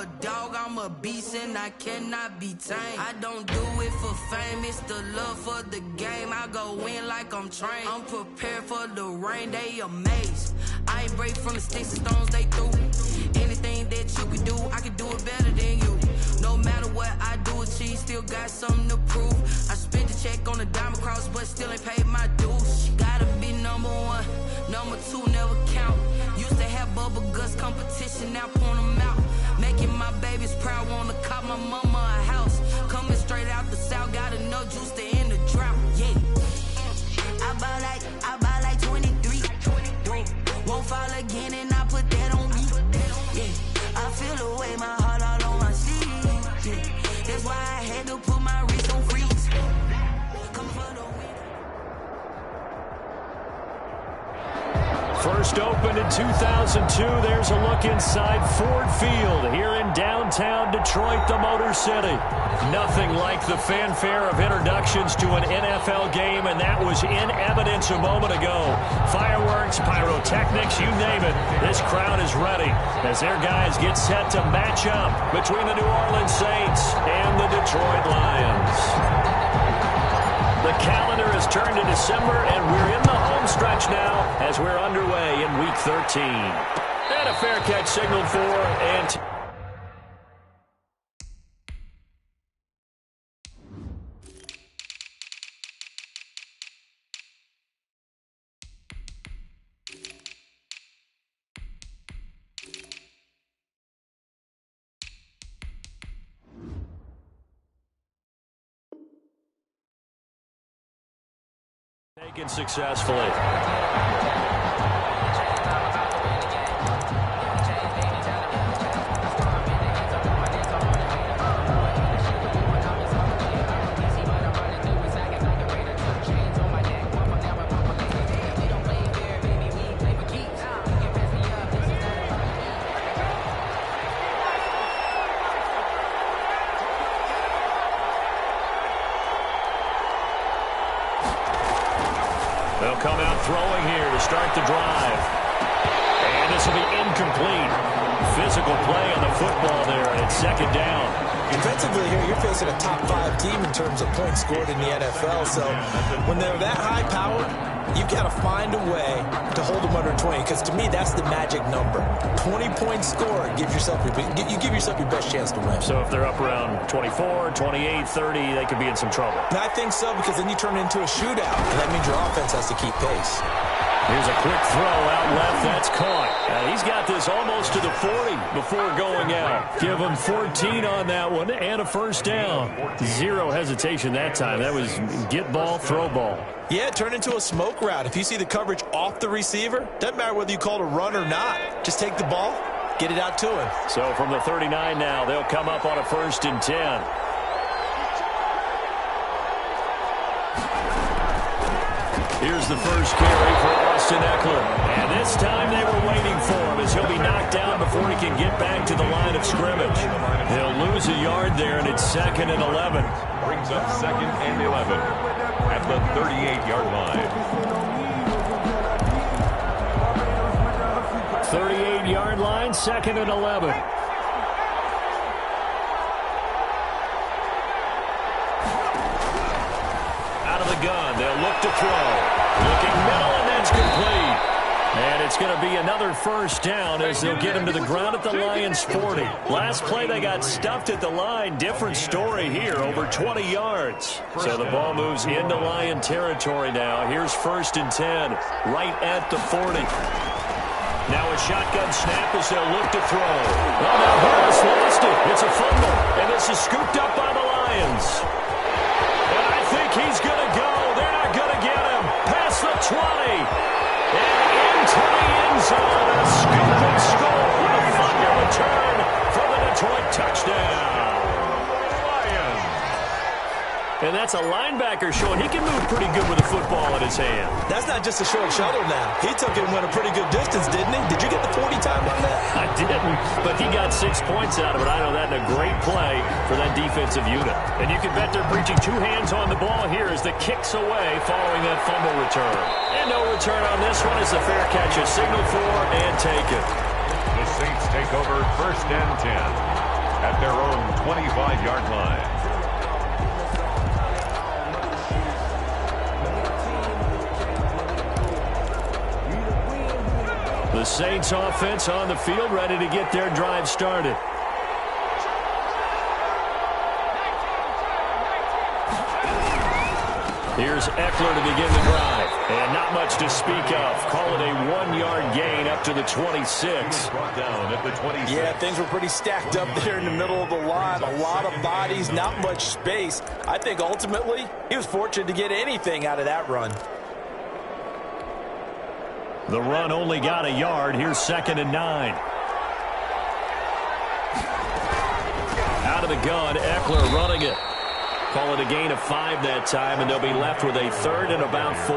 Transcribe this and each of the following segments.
a dog, I'm a beast, and I cannot be tamed. I don't do it for fame, it's the love for the game. I go in like I'm trained. I'm prepared for the rain, they amazed. I ain't break from the sticks and stones they threw. Anything that you can do, I can do it better than you. No matter what I do, achieve, still got something to prove. I spent the check on the diamond cross, but still ain't paid my dues. Gotta be number one, number two never count. Used to have bubble guts competition, now point them out. Making my babies proud, wanna cop my mama a house. Coming straight out the south, got enough juice to end the drought. Yeah, I buy like 23. Won't fall again, and I put that on me. Yeah, I feel the way, my heart all on my sleeve. Yeah, that's why I had to put my wrist on freeze. Come for the win. First opened in 2002. There's a look inside Ford Field here in downtown Detroit, the Motor City. Nothing like the fanfare of introductions to an NFL game, and that was in evidence a moment ago. Fireworks, pyrotechnics, you name it. This crowd is ready as their guys get set to match up between the New Orleans Saints and the Detroit Lions. The calendar has turned to December, and we're in the home stretch now as we're underway in Week 13. And a fair catch signaled for, and taken successfully. They'll come out throwing here to start the drive. And this will be incomplete. Physical play on the football there, and it's second down. Defensively here, you're facing a top 5 team in terms of points scored in the NFL. So when they're that high-powered, you've got to find a way to hold them under 20, because to me, that's the magic number. 20-point score, you give yourself your best chance to win. So if they're up around 24, 28, 30, they could be in some trouble. And I think so, because then you turn it into a shootout, and that means your offense has to keep pace. Here's a quick throw out left. That's caught. He's got this almost to the 40 before going out. Give him 14 on that one and a first down. Zero hesitation that time. That was get ball, throw ball. Yeah, turn into a smoke route. If you see the coverage off the receiver, doesn't matter whether you call it a run or not. Just take the ball, get it out to him. So from the 39 now, they'll come up on a 1st and 10. Here's the first carry for Austin Eckler. And this time they were waiting for him as he'll be knocked down before he can get back to the line of scrimmage. He'll lose a yard there, and it's 2nd and 11. Brings up 2nd and 11 at the 38-yard line. 38-yard line, 2nd and 11. Out of the gun, they'll look to throw. Looking middle, and that's complete. And it's going to be another first down as they'll get him to the ground at the Lions' 40. Last play, they got stuffed at the line. Different story here, over 20 yards. So the ball moves into Lion territory now. Here's 1st and 10, right at the 40. Now a shotgun snap as they'll look to throw. Oh, now Harris lost it. It's a fumble, and this is scooped up by the Lions. And I think he's going to go. They're not going to get him. Past the 20. And into the end zone. A scoop and score. A fire return for the Detroit touchdown. And that's a linebacker showing he can move pretty good with a football in his hand. That's not just a short shuttle now. He took it and went a pretty good distance, didn't he? Did you get the 40 time on that? I didn't, but he got 6 points out of it. I know that in a great play for that defensive unit. And you can bet they're preaching 2 hands on the ball here as the kick's away following that fumble return. And no return on this one as the fair catch is signaled for and taken. The Saints take over 1st and 10. at their own 25-yard line. The Saints offense on the field, ready to get their drive started. Here's Eckler to begin the drive. And not much to speak of. Call it a 1-yard gain up to the 26. Brought down at the 26. Yeah, things were pretty stacked up there in the middle of the line. A lot of bodies, not much space. I think ultimately he was fortunate to get anything out of that run. The run only got a yard. Here's 2nd and 9. Out of the gun, Eckler running it. Call it a gain of 5 that time, and they'll be left with a 3rd and about 4.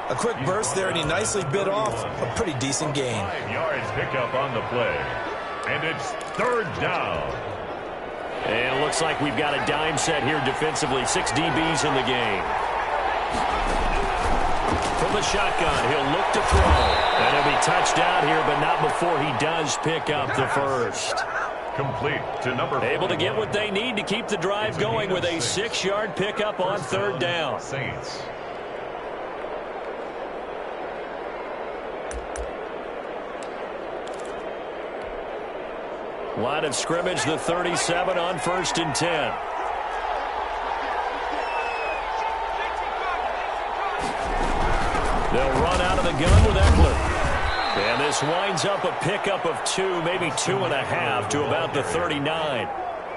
A quick burst there, and he nicely bit off a pretty decent gain. 5 yards pickup on the play. And it's 3rd down. And it looks like we've got a dime set here defensively. 6 DBs in the game. From the shotgun, he'll look to throw. And he'll be touched out here, but not before he does pick up the first. Complete to number 4. Able to get what they need to keep the drive going with a 6-yard pickup on 3rd down. Saints. Line of scrimmage, the 37 on 1st and 10. They'll run out of the gun with Eckler. And this winds up a pickup of 2, maybe 2.5 to about the 39.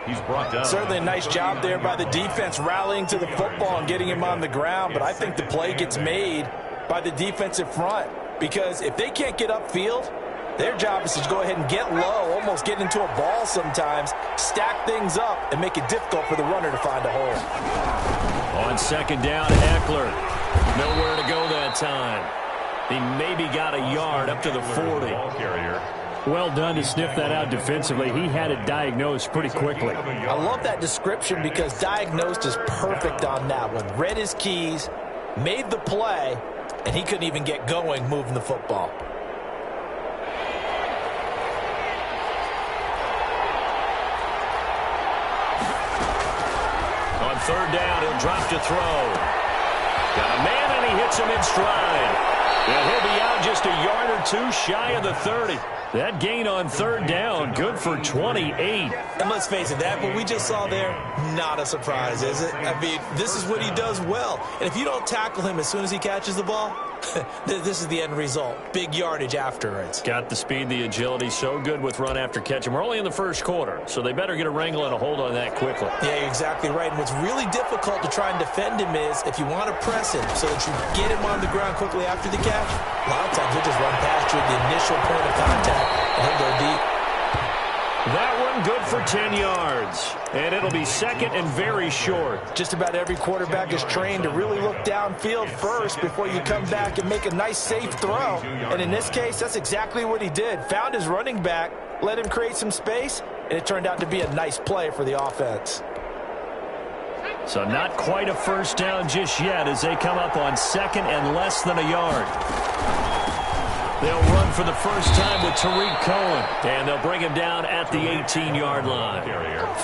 He's brought down. Certainly a nice job there by the defense rallying to the football and getting him on the ground. But I think the play gets made by the defensive front. Because if they can't get upfield, their job is to go ahead and get low, almost get into a ball sometimes, stack things up, and make it difficult for the runner to find a hole. On 2nd down, Eckler. Nowhere to go that time. He maybe got a yard up to the 40. Well done to sniff that out defensively. He had it diagnosed pretty quickly. I love that description because diagnosed is perfect on that one. Read his keys, made the play, and he couldn't even get going moving the football. On 3rd down, he'll drop to throw. Got a man, and he hits him in stride. And he'll be out just a yard or 2 shy of the 30. That gain on 3rd down, good for 28. And let's face it, that what we just saw there, not a surprise, is it? I mean, this is what he does well. And if you don't tackle him as soon as he catches the ball, this is the end result. Big yardage afterwards. Got the speed, the agility, so good with run after catch. And we're only in the 1st quarter, so they better get a wrangle and a hold on that quickly. Yeah, you're exactly right. And what's really difficult to try and defend him is if you want to press him so that you get him on the ground quickly after the catch, a lot of times he'll just run past you at the initial point of contact, and he'll go deep. That one good for 10 yards. And it'll be 2nd and very short. Just about every quarterback is trained to really look downfield first before you come back and make a nice, safe throw. And in this case, that's exactly what he did. Found his running back, let him create some space, and it turned out to be a nice play for the offense. So not quite a 1st down just yet as they come up on 2nd and less than a yard. They'll run for the first time with Tariq Cohen, and they'll bring him down at the 18-yard line.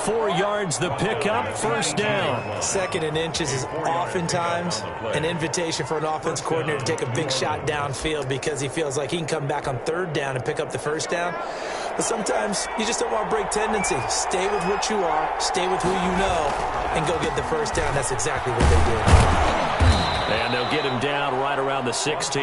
4 yards the pickup, 1st down. 2nd and inches is oftentimes an invitation for an offense coordinator to take a big shot downfield because he feels like he can come back on 3rd down and pick up the 1st down. But sometimes you just don't want to break tendency. Stay with what you are, stay with who you know, and go get the 1st down. That's exactly what they did. And they'll get him down right around the 16.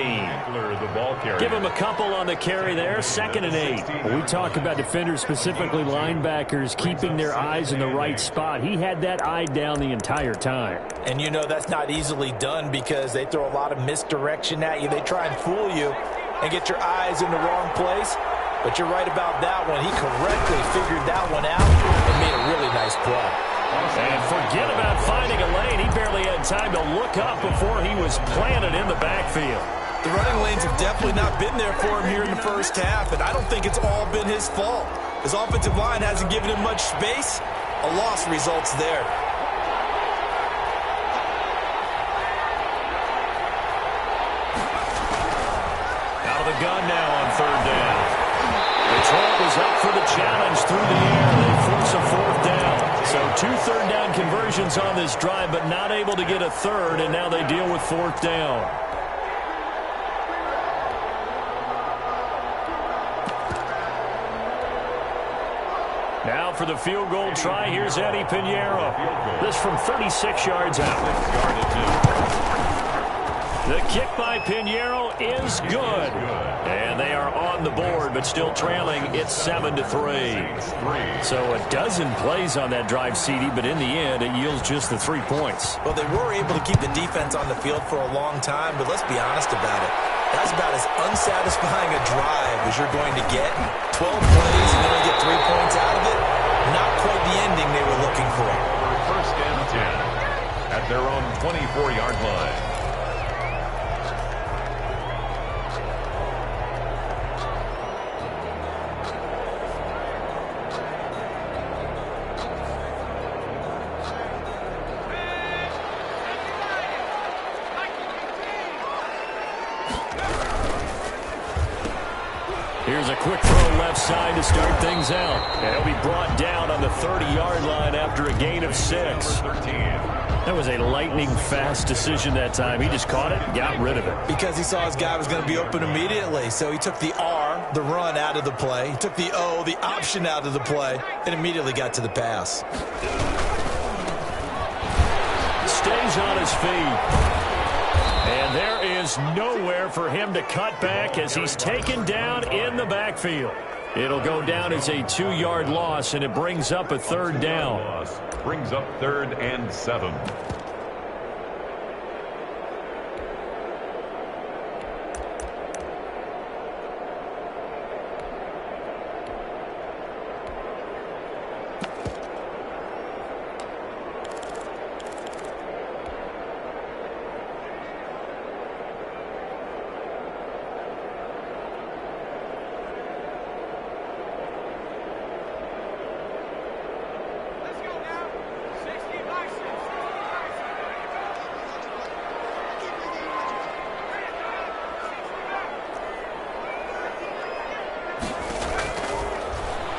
Give him a couple on the carry there, 2nd and 8. When we talk about defenders, specifically linebackers, keeping their eyes in the right spot. He had that eye down the entire time. And you know that's not easily done because they throw a lot of misdirection at you. They try and fool you and get your eyes in the wrong place. But you're right about that one. He correctly figured that one out and made a really nice play. And forget about finding a lane. He barely had time to look up before he was planted in the backfield. The running lanes have definitely not been there for him here in the 1st half, and I don't think it's all been his fault. His offensive line hasn't given him much space. A loss results there. Out of the gun now on 3rd down. It's throw was up for the challenge through the air. They force a fourth down. So 2 third-down conversions on this drive, but not able to get a third, and now they deal with fourth down. Now for the field goal try, here's Eddie Pinheiro. This from 36 yards out. The kick by Pinheiro is good. And they are on the board, but still trailing. It's 7-3. So a dozen plays on that drive, CD, but in the end, it yields just the 3 points. Well, they were able to keep the defense on the field for a long time, but let's be honest about it. That's about as unsatisfying a drive as you're going to get. 12 plays and only get 3 points out of it. Not quite the ending they were looking for. First and 10 at their own 24-yard line. Here's a quick throw left side to start things out. And he'll be brought down on the 30-yard line after a gain of 6. That was a lightning-fast decision that time. He just caught it and got rid of it. Because he saw his guy was going to be open immediately. So he took the R, the run, out of the play. He took the O, the option, out of the play, and immediately got to the pass. Stays on his feet. And there is nowhere for him to cut back as he's taken down in the backfield. It'll go down as a 2-yard loss, and it brings up a third down. Brings up 3rd and 7.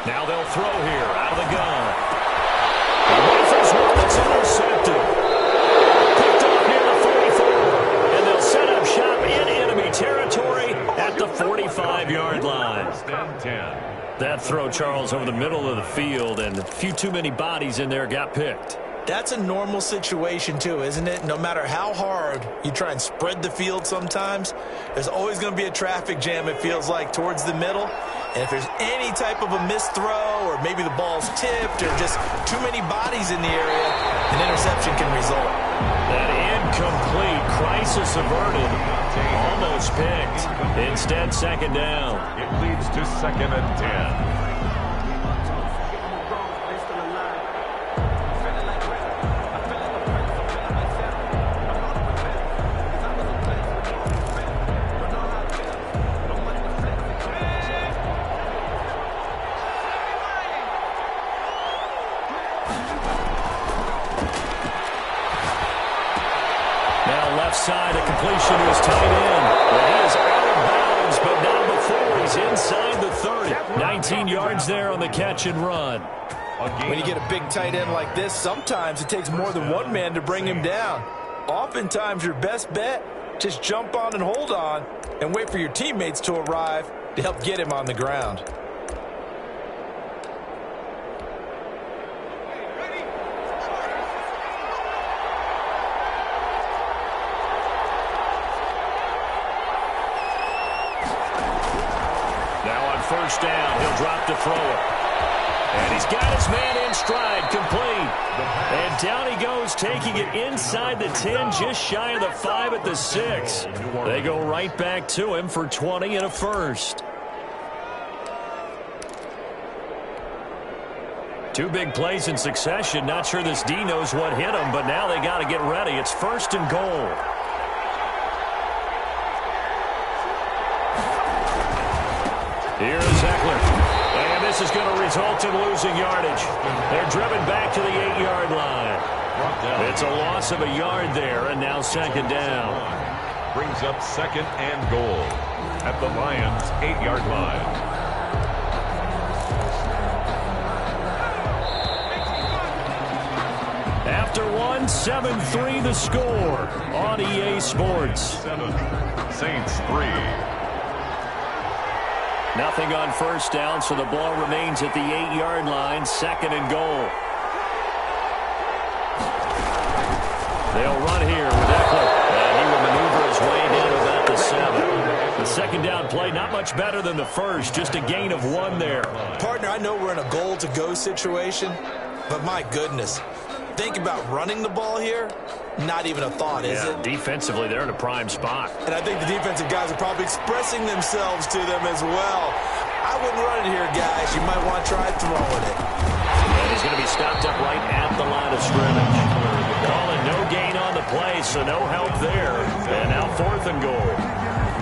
Now they'll throw here out of the gun. The rifles one that's intercepted. Picked up near the 44. And they'll set up shop in enemy territory at the 45-yard line. That throw, Charles, over the middle of the field, and a few too many bodies in there got picked. That's a normal situation, too, isn't it? No matter how hard you try and spread the field sometimes, there's always going to be a traffic jam, it feels like, towards the middle. And if there's any type of a missed throw or maybe the ball's tipped or just too many bodies in the area, an interception can result. That incomplete, crisis averted, almost picked. Instead, second down. It leads to 2nd and 10. Side, a completion to his tight end. Well, he is out of bounds, but not before he's inside the 30. 19 yards there on the catch and run. When you get a big tight end like this, sometimes it takes more than one man to bring him down. Oftentimes, your best bet, just jump on and hold on and wait for your teammates to arrive to help get him on the ground. First down, he'll drop to throw it. And he's got his man in stride, complete. And down he goes, taking it inside the 10, just shy of the 5 at the 6. They go right back to him for 20 and a first. 2 big plays in succession. Not sure this D knows what hit him, but now they got to get ready. It's 1st and goal. Here's Eckler. And this is going to result in losing yardage. They're driven back to the 8-yard line. It's a loss of a yard there, and now second down. Brings up 2nd and goal at the Lions' 8-yard line. after one. 7-3 the score on EA Sports. 7, Saints 3. Nothing on first down, so the ball remains at the 8-yard line. 2nd and goal. They'll run here with Eckler, and he will maneuver his way down to about the 7. The second down play, not much better than the first, just a gain of 1 there. Partner, I know we're in a goal-to-go situation, but my goodness, think about running the ball here. Not even a thought, is it? Defensively, they're in a prime spot. And I think the defensive guys are probably expressing themselves to them as well. I wouldn't run it here, guys. You might want to try throwing it. And he's going to be stopped up right at the line of scrimmage. Calling no gain on the play, so no help there. And now 4th and goal.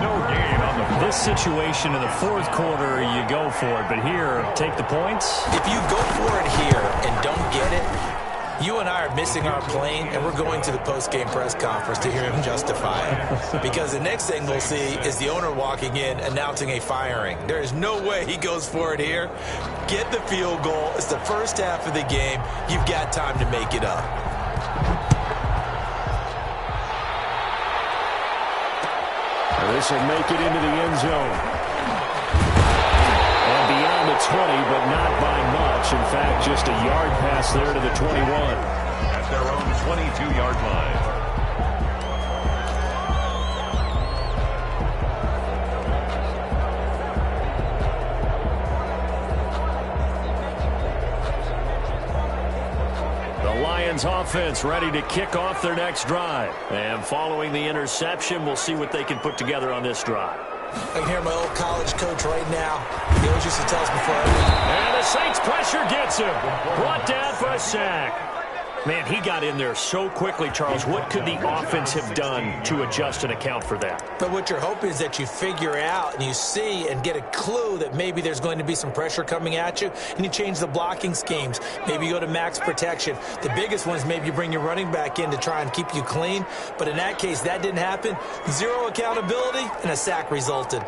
No gain on the This situation in the 4th quarter, you go for it. But here, take the points. If you go for it here and don't get it, you and I are missing our plane, and we're going to the post-game press conference to hear him justify it. Because the next thing we'll see is the owner walking in announcing a firing. There is no way he goes for it here. Get the field goal. It's the first half of the game. You've got time to make it up. This will make it into the end zone. And beyond the 20, but not by much. In fact, just a yard pass there to the 21. at their own 22-yard line. Lions offense ready to kick off their next drive. And following the interception, we'll see what they can put together on this drive. I can hear my old college coach right now. He always used to tell us before everything. And the Saints pressure gets him. Brought down for a sack. Man, he got in there so quickly, Charles. What could the offense have done to adjust and account for that? But what you're hoping is that you figure out and you see and get a clue that maybe there's going to be some pressure coming at you, and you change the blocking schemes. Maybe you go to max protection. The biggest one is maybe you bring your running back in to try and keep you clean. But in that case, that didn't happen. Zero accountability, and a sack resulted.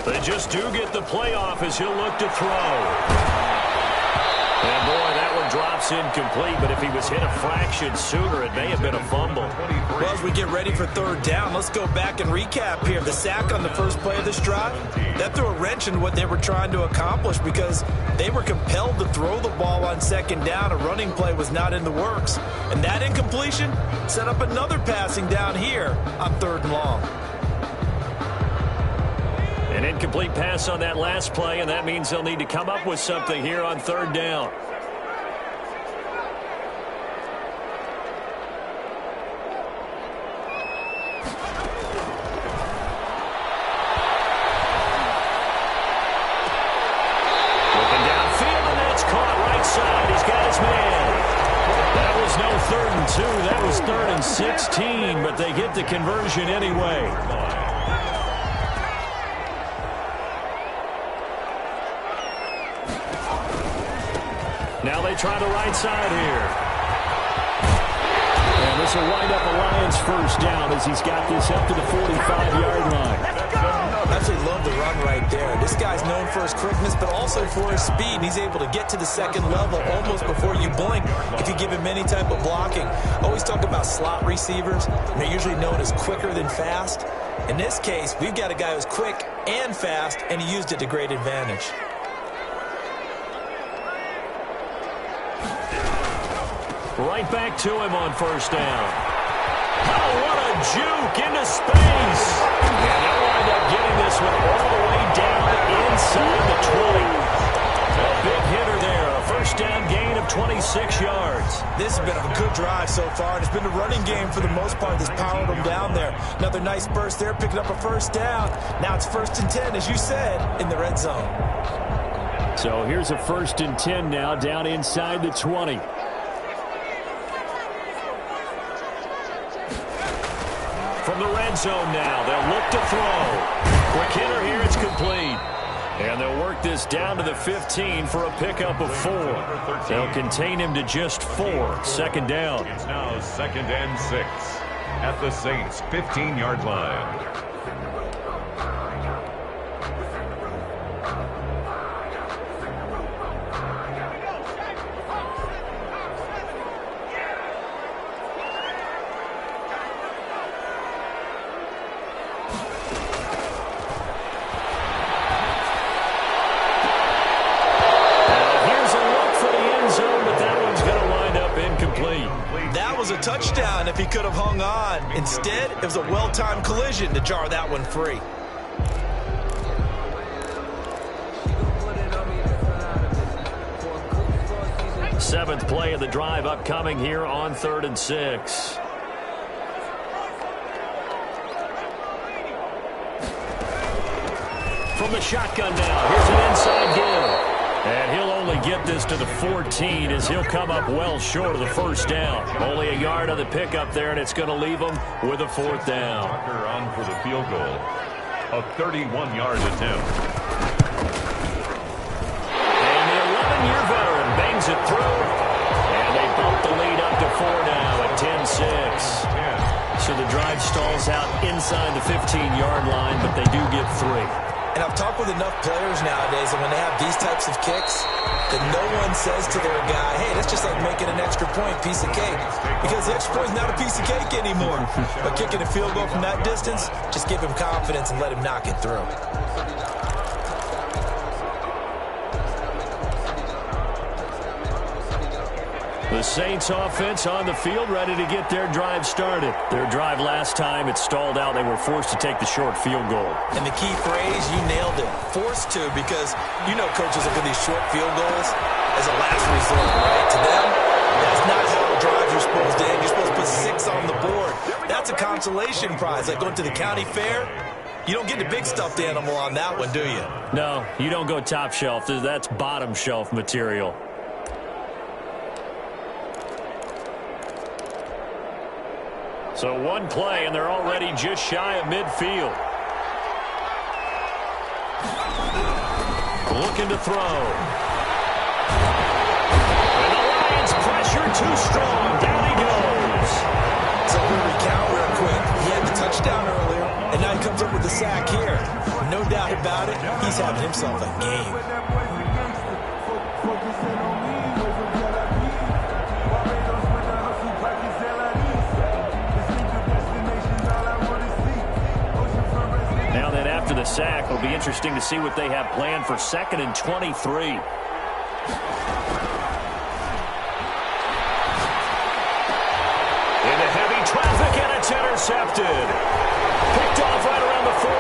They just do get the playoff as he'll look to throw. And boy, that one drops incomplete, but if he was hit a fraction sooner, it may have been a fumble. Well, as we get ready for third down, let's go back and recap here. The sack on the first play of this drive, that threw a wrench in what they were trying to accomplish because they were compelled to throw the ball on second down. A running play was not in the works. And that incompletion set up another passing down here on third and long. An incomplete pass on that last play, and that means they'll need to come up with something here on third down. Looking downfield, and that's caught right side. He's got his man. That was no 3rd and 2. That was 3rd and 16, but they get the conversion anyway. Now they try the right side here. And this will wind up a Lions first down as he's got this up to the 45-yard line. I absolutely love the run right there. This guy's known for his quickness, but also for his speed. And he's able to get to the second level almost before you blink if you give him any type of blocking. Always talk about slot receivers. And they're usually known as quicker than fast. In this case, we've got a guy who's quick and fast, and he used it to great advantage. Right back to him on first down. Oh, what a juke into space. And they'll wind up getting this one all the way down inside the 20. A big hitter there. A first down gain of 26 yards. This has been a good drive so far, and it's been a running game for the most part that's powered them down there. Another nice burst there, picking up a first down. Now it's 1st and 10, as you said, in the red zone. So here's a 1st and 10 now, down inside the 20. From the red zone now, they'll look to throw. Quick hitter here, it's complete. And they'll work this down to the 15 for a pickup of 4. They'll contain him to just 4. 2nd down. It's now 2nd and 6 at the Saints' 15-yard line. touchdown if he could have hung on. Instead, it was a well-timed collision to jar that one free. Seventh play of the drive upcoming here on 3rd and 6. From the shotgun now, here's an inside give. And he'll only get this to the 14 as he'll come up well short of the first down. Only a yard on the pickup there, and it's going to leave him with a 4th down. Tucker on for the field goal. A 31-yard attempt. And the 11-year veteran bangs it through. And they bump the lead up to 4 now at 10-6. So the drive stalls out inside the 15-yard line, but they do get 3. And I've talked with enough players nowadays, and when they have these types of kicks, that no one says to their guy, hey, that's just like making an extra point, piece of cake. Because the extra point is not a piece of cake anymore. But kicking a field goal from that distance, just give him confidence and let him knock it through. The Saints offense on the field, ready to get their drive started. Their drive last time, it stalled out. They were forced to take the short field goal. And the key phrase, you nailed it. Forced to, because you know coaches look at these short field goals as a last resort, right? To them, that's not how the drives are supposed to end. You're supposed to put 6 on the board. That's a consolation prize, like going to the county fair. You don't get the big stuffed animal on that one, do you? No, you don't go top shelf. That's bottom shelf material. So one play, and they're already just shy of midfield. Looking to throw. And the Lions pressure too strong. Down he goes. So we'll recount real quick. He had the touchdown earlier, and now he comes up with the sack here. No doubt about it, he's having himself a game. The sack will be interesting to see what they have planned for 2nd and 23. Into heavy traffic, and it's intercepted. Picked off right around the 43.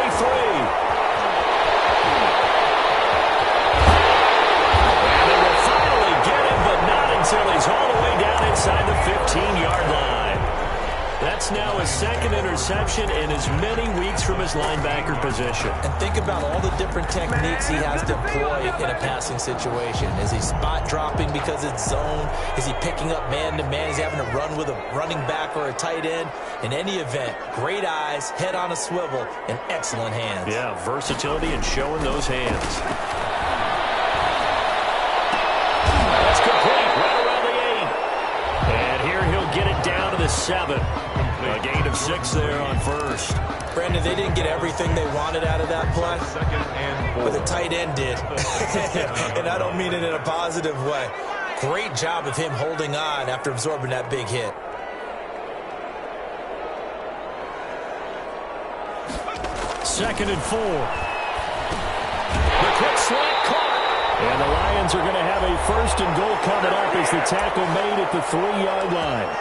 And they will finally get him, but not until he's all the way down inside the 15-yard line. That's now his 2nd interception in as many weeks from his linebacker position. And think about all the different techniques he has to employ in a passing situation. Is he spot dropping because it's zone? Is he picking up man-to-man? Is he having to run with a running back or a tight end? In any event, great eyes, head on a swivel, and excellent hands. Yeah, versatility and showing those hands. That's complete, right around the 8. And here he'll get it down to the 7. A gain of 6 there on first. Brandon, they didn't get everything they wanted out of that play, 2nd and 4. but the tight end did. And I don't mean it in a positive way. Great job of him holding on after absorbing that big hit. Second and 4. The quick slant caught. And the Lions are going to have a 1st and goal coming up as the tackle made at the 3-yard line.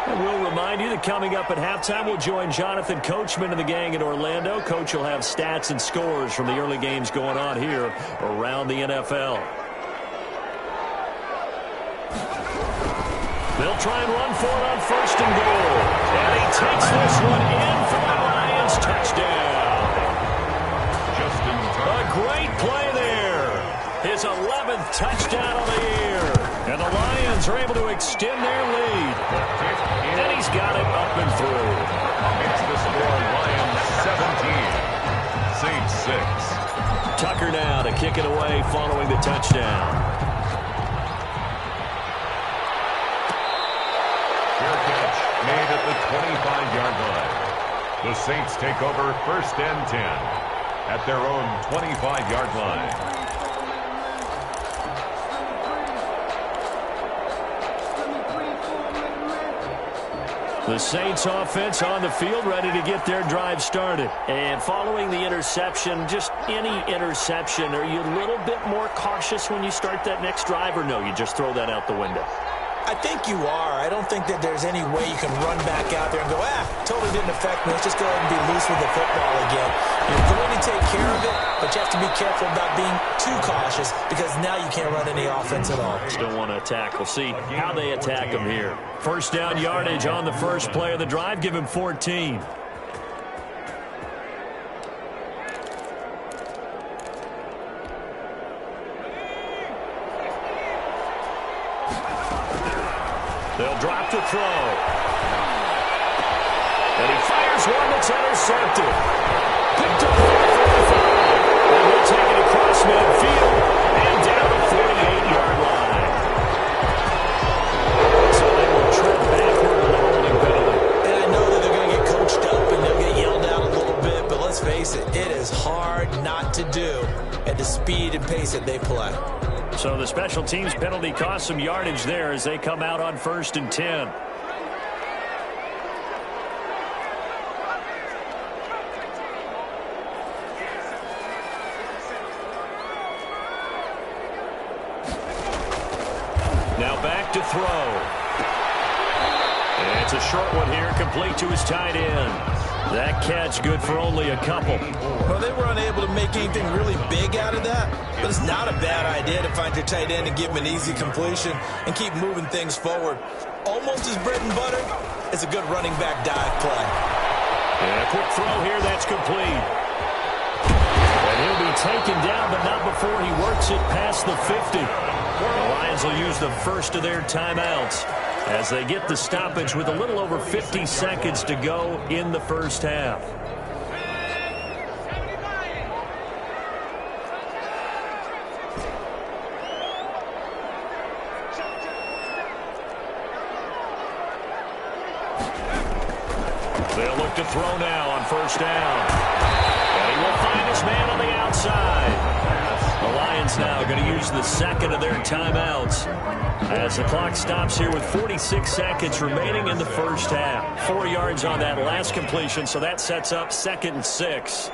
We'll remind you that coming up at halftime, we'll join Jonathan Coachman and the gang in Orlando. Coach will have stats and scores from the early games going on here around the NFL. They'll try and run for it on 1st and goal. And he takes this one in for the Lions. Touchdown. A great play there. His 11th touchdown of the year. And the Lions are able to extend their lead. And he's got it up and through. Makes the score Lions 17, Saints 6. Tucker now to kick it away following the touchdown. Fair catch made at the 25-yard line. The Saints take over 1st and 10 at their own 25-yard line. The Saints offense on the field ready to get their drive started. And following the interception, just any interception, are you a little bit more cautious when you start that next drive, or no, you just throw that out the window? I think you are. I don't think that there's any way you can run back out there and go, totally didn't affect me. Let's just go ahead and be loose with the football again. You're going to take care of it, but you have to be careful about being too cautious because now you can't run any offense at all. Still want to attack. We'll see how they attack them here. First down yardage on the first play of the drive. Give him 14. They'll drop to throw. And he fires one that's intercepted. Picked up at 45. And he'll take it across midfield and down the 48-yard line. So they will trip backward on the holding penalty. And I know that they're going to get coached up and they'll get yelled out a little bit, but let's face it, it is hard not to do at the speed and pace that they play. So the special teams penalty cost some yardage there as they come out on 1st and 10. Now back to throw. And it's a short one here, complete to his tight end. That catch good for only a couple. Well, they were unable to make anything really big out of that, but it's not a bad idea to find your tight end and give him an easy completion and keep moving things forward. Almost as bread and butter as a good running back dive play. And a quick throw here, that's complete. And he'll be taken down, but not before he works it past the 50. The Lions will use the first of their timeouts as they get the stoppage with a little over 50 seconds to go in the first half. They'll look to throw now on first down. And he will find his man on the outside. The Lions now going to use the second of their timeouts as the clock stops here with 46 seconds remaining in the first half. 4 yards on that last completion, so that sets up 2nd and 6.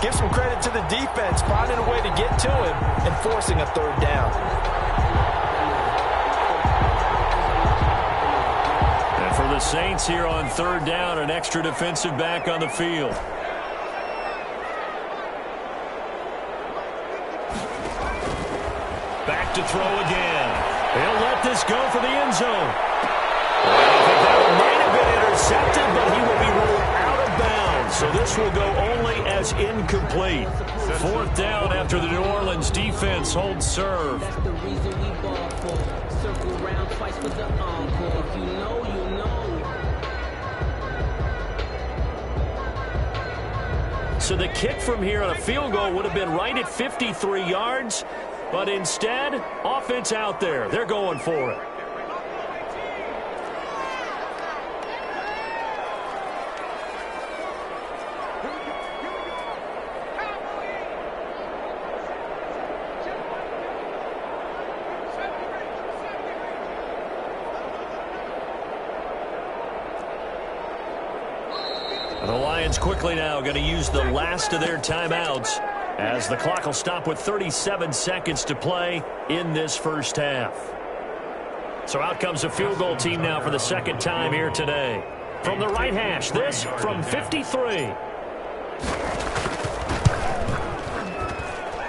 Give some credit to the defense, finding a way to get to him and forcing a third down. And for the Saints here on third down, an extra defensive back on the field. Back to throw again. He'll let this go for the end zone. I think that one might have been intercepted, but he will be ruled out of bounds. So this will go only as incomplete. 4th down after the New Orleans defense holds serve. That's the reason we ball for. Circle round twice for the encore. If you know, you know. So the kick from here on a field goal would have been right at 53 yards. But instead, offense out there. They're going for it. The Lions quickly now going to use the last of their timeouts as the clock will stop with 37 seconds to play in this first half. So out comes a field goal team now for the second time here today. From the right hash, this from 53.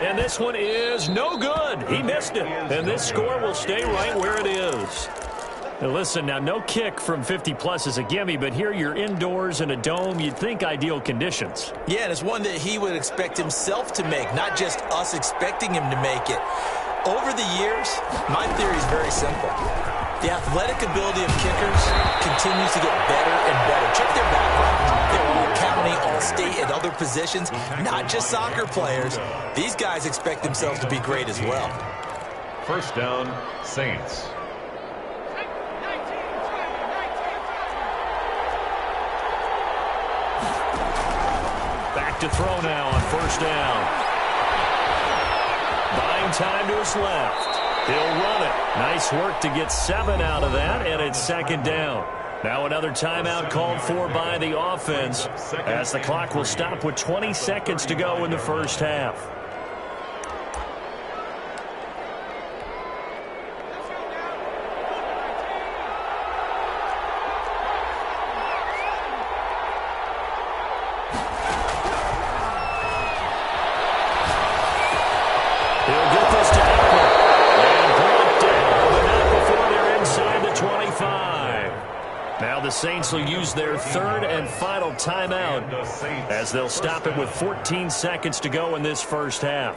And this one is no good. He missed it. And this score will stay right where it is. Now listen, now no kick from 50-plus is a gimme, but here you're indoors in a dome. You'd think ideal conditions. Yeah, and it's one that he would expect himself to make, not just us expecting him to make it. Over the years, my theory is very simple. The athletic ability of kickers continues to get better and better. Check their background. They're all county, all state, and other positions, not just soccer players. These guys expect themselves to be great as well. First down, Saints. to throw now on first down. Buying time to his left. He'll run it. Nice work to get 7 out of that, and it's second down. Now another timeout called for by the offense as the clock will stop with 20 seconds to go in the first half. Saints will use their third and final timeout as they'll stop it with 14 seconds to go in this first half.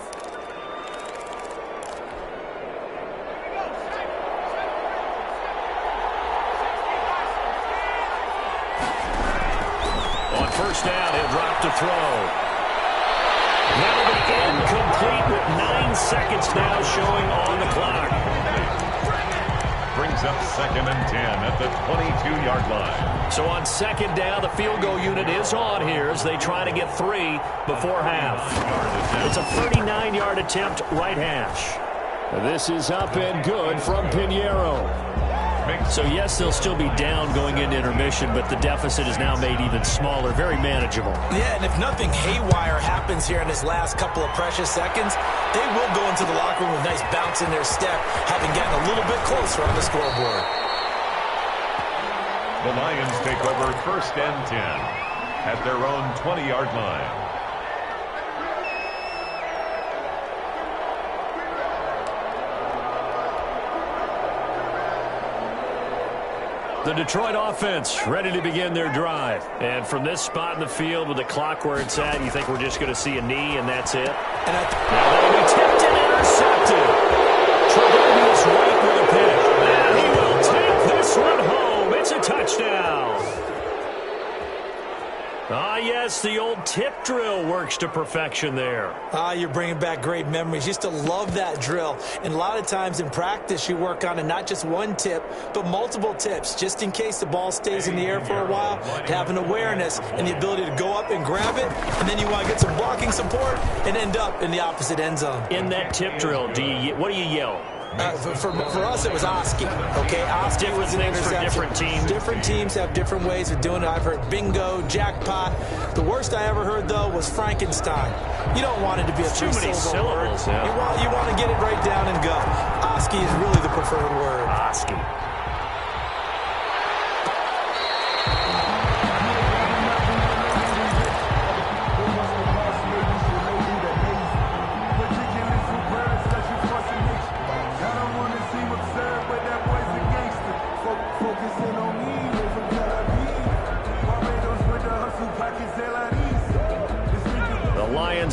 On first down, he'll drop to throw. That'll be incomplete with 9 seconds now showing on the clock. Brings up 2nd and 10 at the 22-yard line. So on second down, the field goal unit is on here as they try to get 3 before half. It's a 39-yard attempt, right hash. This is up and good from Pinheiro. So, yes, they'll still be down going into intermission, but the deficit is now made even smaller, very manageable. Yeah, and if nothing haywire happens here in this last couple of precious seconds, they will go into the locker room with a nice bounce in their step, having gotten a little bit closer on the scoreboard. The Lions take over 1st and 10 at their own 20-yard line. The Detroit offense ready to begin their drive. And from this spot in the field with the clock where it's at, you think we're just going to see a knee and that's it? And now that'll be tipped and intercepted. Tre'Davious White with a pick. And he will take this one home. It's a touchdown. Ah, yes, the old tip drill works to perfection there. You're bringing back great memories. Used to love that drill. And a lot of times in practice, you work on it, not just one tip, but multiple tips, just in case the ball stays in the air for a while, to have an awareness and the ability to go up and grab it, and then you want to get some blocking support and end up in the opposite end zone. In that tip drill, what do you yell? For us, it was Oski. Okay, Oski different was an things interception. For different teams. Different teams have different ways of doing it. I've heard bingo, jackpot. The worst I ever heard, though, was Frankenstein. You don't want it to be a too many syllables. Yeah. You want to get it right down and go. Oski is really the preferred word. Oski.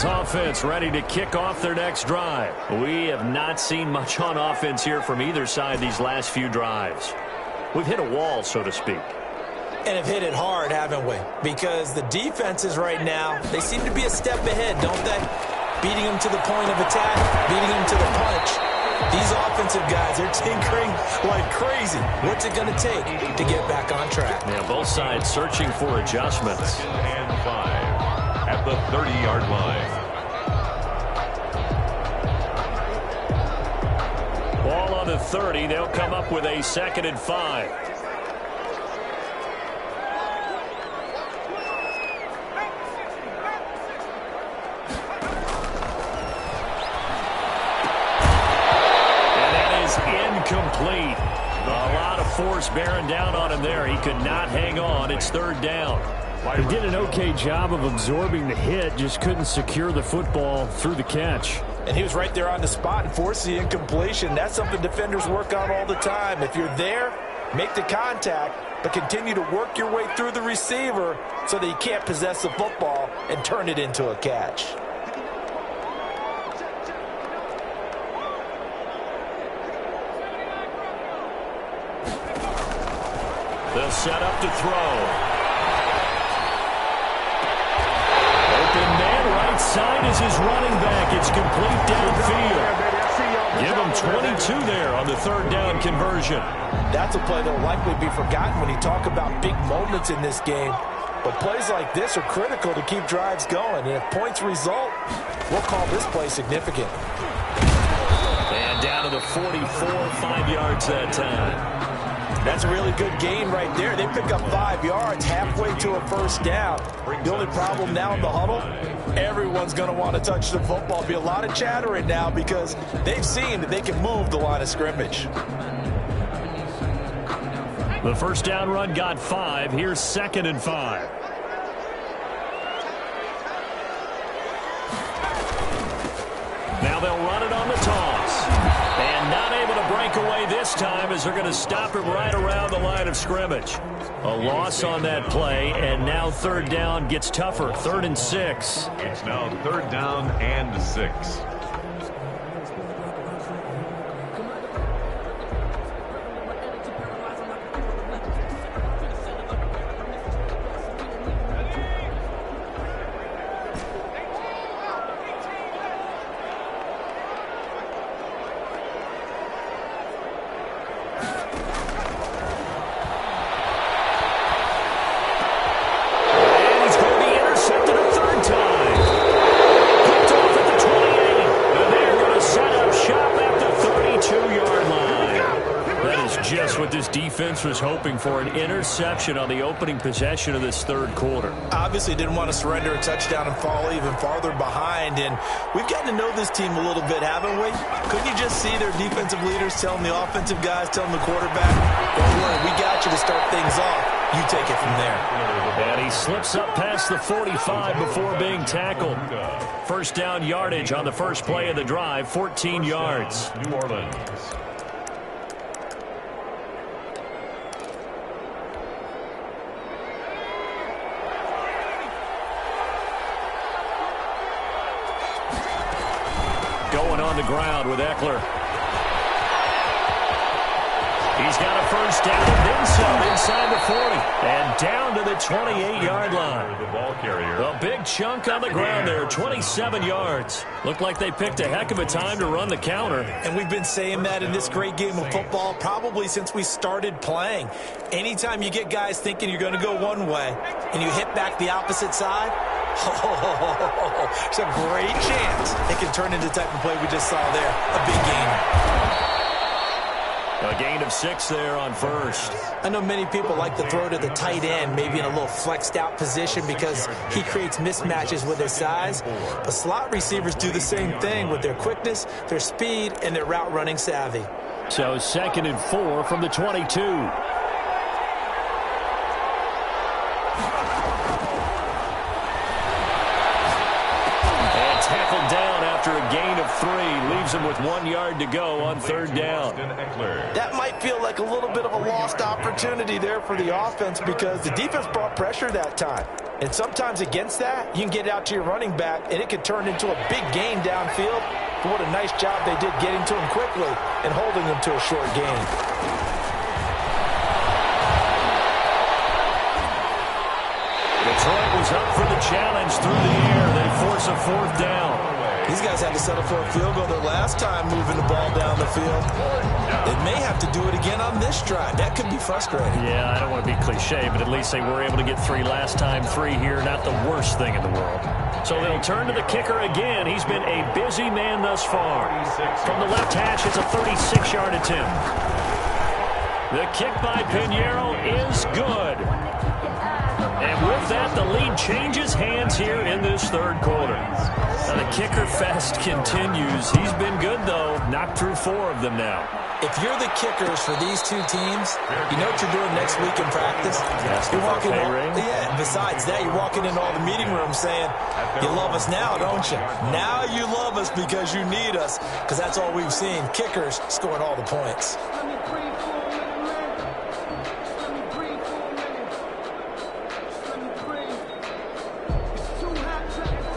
Offense ready to kick off their next drive. We have not seen much on offense here from either side these last few drives. We've hit a wall, so to speak. And have hit it hard, haven't we? Because the defenses right now, they seem to be a step ahead, don't they? Beating them to the point of attack, beating them to the punch. These offensive guys, they're tinkering like crazy. What's it going to take to get back on track? Yeah, both sides searching for adjustments. 2nd and 5 at the 30-yard line. Ball on the 30. They'll come up with a 2nd and 5. And that is incomplete. A lot of force bearing down on him there. He could not hang on. It's 3rd down. He did an okay job of absorbing the hit, just couldn't secure the football through the catch. And he was right there on the spot and forced the incompletion. That's something defenders work on all the time. If you're there, make the contact, but continue to work your way through the receiver so that you can't possess the football and turn it into a catch. They'll set up to throw. Side is his running back. It's complete downfield. Give him 22 there on the 3rd down conversion. That's a play that will likely be forgotten when you talk about big moments in this game. But plays like this are critical to keep drives going. And if points result, we'll call this play significant. And down to the 44, 5 yards that time. That's a really good gain right there. They pick up 5 yards halfway to a first down. The only problem now in the huddle, everyone's going to want to touch the football. Be a lot of chattering now because they've seen that they can move the line of scrimmage. The first down run got 5. Here's 2nd and 5. Now they'll run it on the toss. And not able to break away this time as they're going to stop him right around the line of scrimmage. A loss on that play, and now 3rd down gets tougher. 3rd and 6. It's now 3rd down and 6. Defense was hoping for an interception on the opening possession of this 3rd quarter. Obviously didn't want to surrender a touchdown and fall even farther behind. And we've gotten to know this team a little bit, haven't we? Couldn't you just see their defensive leaders telling the offensive guys, telling the quarterback, don't worry, we got you to start things off. You take it from there. And he slips up past the 45 before being tackled. First down yardage on the first play of the drive, 14 yards. New Orleans. On the ground with Eckler. He's got a first down and then some inside the 40. And down to the 28-yard line. The ball carrier. A big chunk on the ground there, 27 yards. Looked like they picked a heck of a time to run the counter. And we've been saying that in this great game of football probably since we started playing. Anytime you get guys thinking you're going to go one way and you hit back the opposite side, it's a great chance it can turn into the type of play we just saw there. A big gain. A gain of 6 there on first. I know many people like to throw to the tight end, maybe in a little flexed out position because he creates mismatches with his size. But slot receivers do the same thing with their quickness, their speed, and their route running savvy. So 2nd and 4 from the 22. After a gain of 3, leaves him with 1 yard to go on 3rd down. That might feel like a little bit of a lost opportunity there for the offense because the defense brought pressure that time. And sometimes against that, you can get out to your running back, and it could turn into a big gain downfield. But what a nice job they did getting to him quickly and holding him to a short gain. Detroit was up for the challenge through the air. They force a 4th down. These guys had to settle for a field goal their last time moving the ball down the field. They may have to do it again on this drive. That could be frustrating. Yeah, I don't want to be cliche, but at least they were able to get 3 last time. 3 here, not the worst thing in the world. So they'll turn to the kicker again. He's been a busy man thus far. From the left hash, it's a 36-yard attempt. The kick by Pinheiro is good. And with that, the lead changes hands here in this 3rd quarter. Now the kicker fest continues. He's been good, though. Knocked through 4 of them now. If you're the kickers for these two teams, you know what you're doing next week in practice? You're walking besides that, you're walking into all the meeting rooms saying, you love us now, don't you? Now you love us because you need us, because that's all we've seen. Kickers scoring all the points.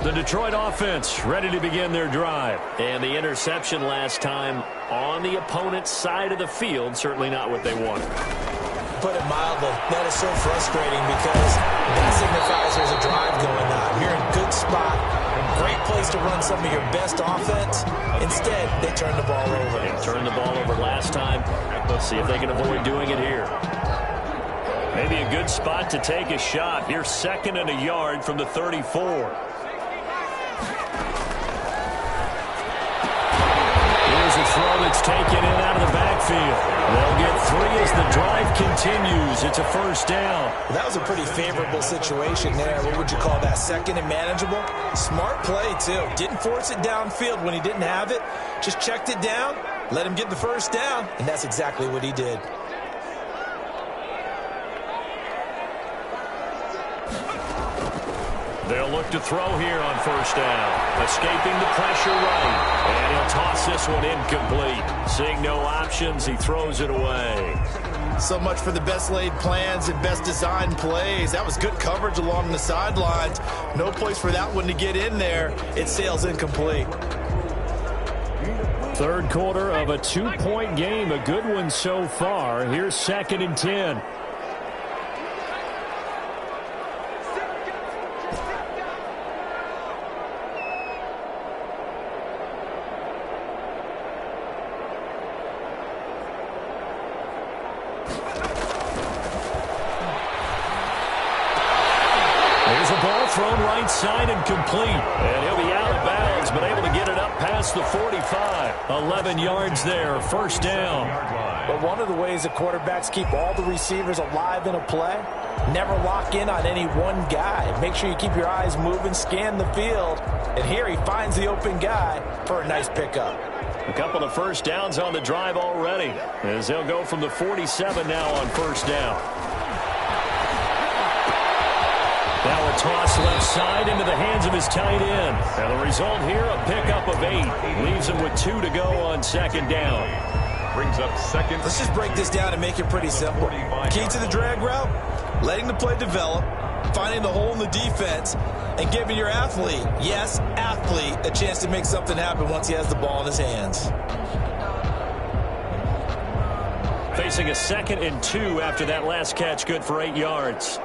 The Detroit offense ready to begin their drive. And the interception last time on the opponent's side of the field, certainly not what they wanted. Put it mildly, that is so frustrating because that signifies there's a drive going on. You're in a good spot, great place to run some of your best offense. Instead, they turn the ball over. They turned the ball over last time. Let's see if they can avoid doing it here. Maybe a good spot to take a shot. Here's 2nd and a yard from the 34. Here's a throw that's taken in out of the backfield. They'll get 3 as the drive continues. It's a first down. Well, that was a pretty favorable situation there. What would you call that? 2nd and manageable? Smart play, too. Didn't force it downfield when he didn't have it. Just checked it down, let him get the first down, and that's exactly what he did. They'll look to throw here on first down. Escaping the pressure right. And he'll toss this one incomplete. Seeing no options, he throws it away. So much for the best laid plans and best designed plays. That was good coverage along the sidelines. No place for that one to get in there. It sails incomplete. Third quarter of a 2-point game. A good one so far. Here's 2nd and 10. Thrown right side and complete. And he'll be out of bounds, but able to get it up past the 45. 11 yards there, first down. But one of the ways that quarterbacks keep all the receivers alive in a play, never lock in on any one guy. Make sure you keep your eyes moving, scan the field. And here he finds the open guy for a nice pickup. A couple of first downs on the drive already, as they'll go from the 47 now on first down. Now a toss left side into the hands of his tight end. And the result here, a pickup of 8. Leaves him with 2 to go on 2nd down. Brings up 2nd. Let's just break this down and make it pretty simple. Key to the drag route, letting the play develop, finding the hole in the defense, and giving your athlete, yes, athlete, a chance to make something happen once he has the ball in his hands. Facing a 2nd and 2 after that last catch, good for 8 yards.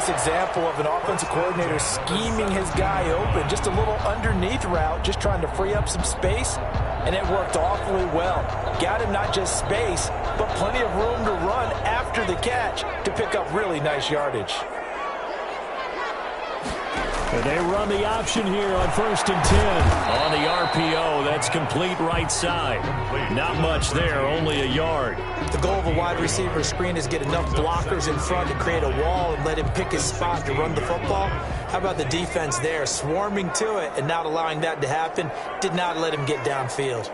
Example of an offensive coordinator scheming his guy open, just a little underneath route, just trying to free up some space, and it worked awfully well. Got him not just space, but plenty of room to run after the catch to pick up really nice yardage. And they run the option here on 1st and 10. On the RPO, that's complete right side. Not much there, only a yard. The goal of a wide receiver screen is get enough blockers in front to create a wall and let him pick his spot to run the football. How about the defense there, swarming to it and not allowing that to happen? Did not let him get downfield.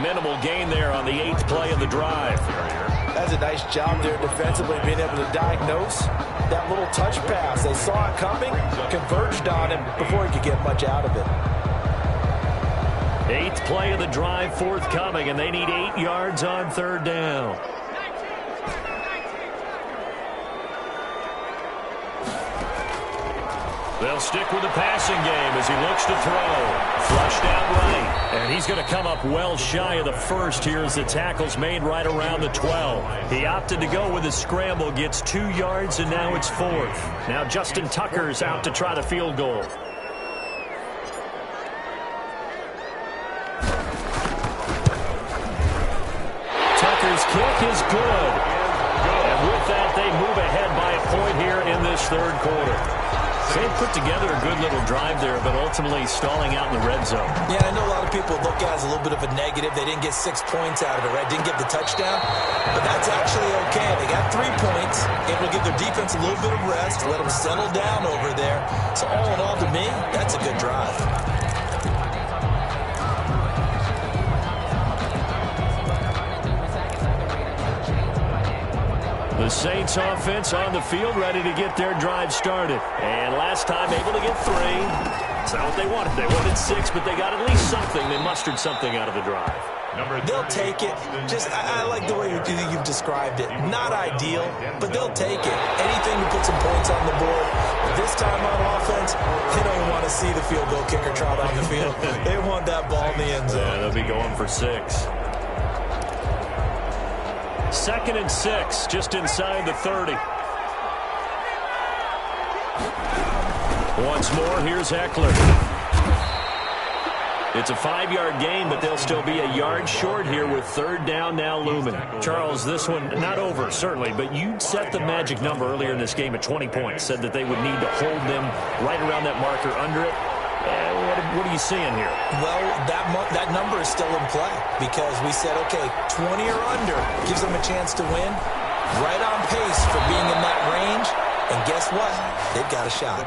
Minimal gain there on the 8th play of the drive. That's a nice job there defensively, being able to diagnose that little touch pass. They saw it coming, converged on him before he could get much out of it. 8th play of the drive forthcoming, and they need 8 yards on 3rd down. They'll stick with the passing game as he looks to throw. Flushed out right. And he's going to come up well shy of the first here as the tackle's made right around the 12. He opted to go with a scramble, gets 2 yards, and now it's 4th. Now Justin Tucker's out to try the field goal. Tucker's kick is good. And with that, they move ahead by a point here in this 3rd quarter. They put together a good little drive there, but ultimately stalling out in the red zone. Yeah, I know a lot of people look at it as a little bit of a negative. They didn't get 6 points out of it, right? Didn't get the touchdown. But that's actually okay. They got 3 points, able to give their defense a little bit of rest, let them settle down over there. So all in all, to me, that's a good drive. The Saints offense on the field, ready to get their drive started. And last time able to get 3. It's not what they wanted. They wanted 6, but they got at least something. They mustered something out of the drive. They'll take it. I like the way you've described it. Not ideal, but they'll take it. Anything to put some points on the board. This time on offense, they don't even want to see the field goal kicker trot on the field. They want that ball in the end zone. Yeah, they'll be going for 6. 2nd and 6, just inside the 30. Once more, here's Ekeler. It's a 5-yard gain, but they'll still be a yard short here with 3rd down now looming. Charles, this one not over, certainly, but you set the magic number earlier in this game at 20 points, said that they would need to hold them right around that marker under it. What are you seeing here? Well, that number is still in play because we said, okay, 20 or under gives them a chance to win. Right on pace for being in that range. And guess what? They've got a shot.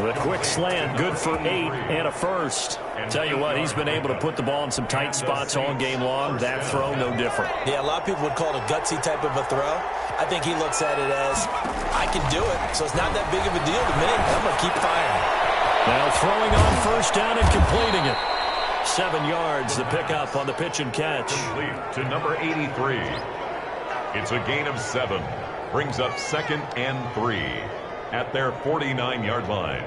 The quick slant, good for 8 and a first. Tell you what, he's been able to put the ball in some tight spots all game long. That throw, no different. Yeah, a lot of people would call it a gutsy type of a throw. I think he looks at it as, I can do it, so it's not that big of a deal to me. I'm going to keep firing. Now throwing on 1st down and completing it. 7 yards, the pickup on the pitch and catch. Complete to number 83. It's a gain of 7. Brings up 2nd and 3 at their 49-yard line.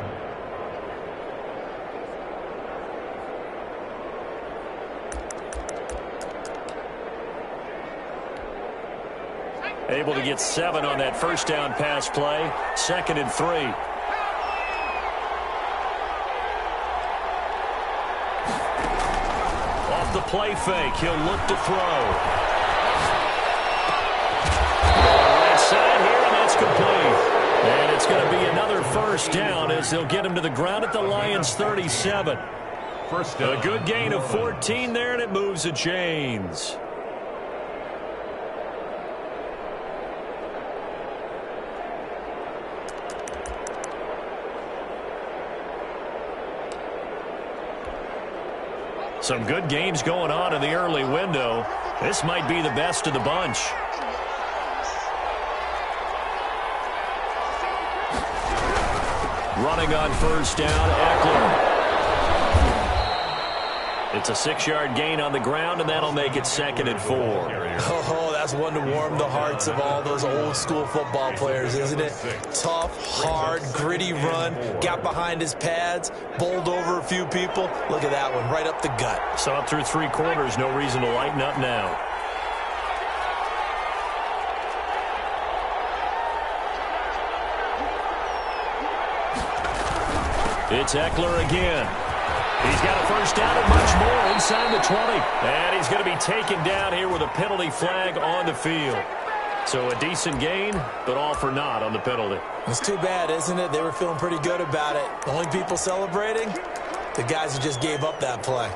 Able to get 7 on that 1st down pass play. 2nd and 3. Off the play fake, he'll look to throw. Complete. And it's going to be another 1st down as they'll get him to the ground at the Lions' 37. A good gain of 14 there, and it moves the chains. Some good games going on in the early window. This might be the best of the bunch. Running on 1st down, Ekeler. It's a 6-yard gain on the ground, and that'll make it 2nd and 4. Oh, that's one to warm the hearts of all those old-school football players, isn't it? Tough, hard, gritty run, got behind his pads, bowled over a few people. Look at that one, right up the gut. Saw it through 3 quarters, no reason to lighten up now. It's Ekeler again. He's got a 1st down and much more inside the 20. And he's going to be taken down here with a penalty flag on the field. So a decent gain, but all for naught on the penalty. It's too bad, isn't it? They were feeling pretty good about it. The only people celebrating, the guys who just gave up that play.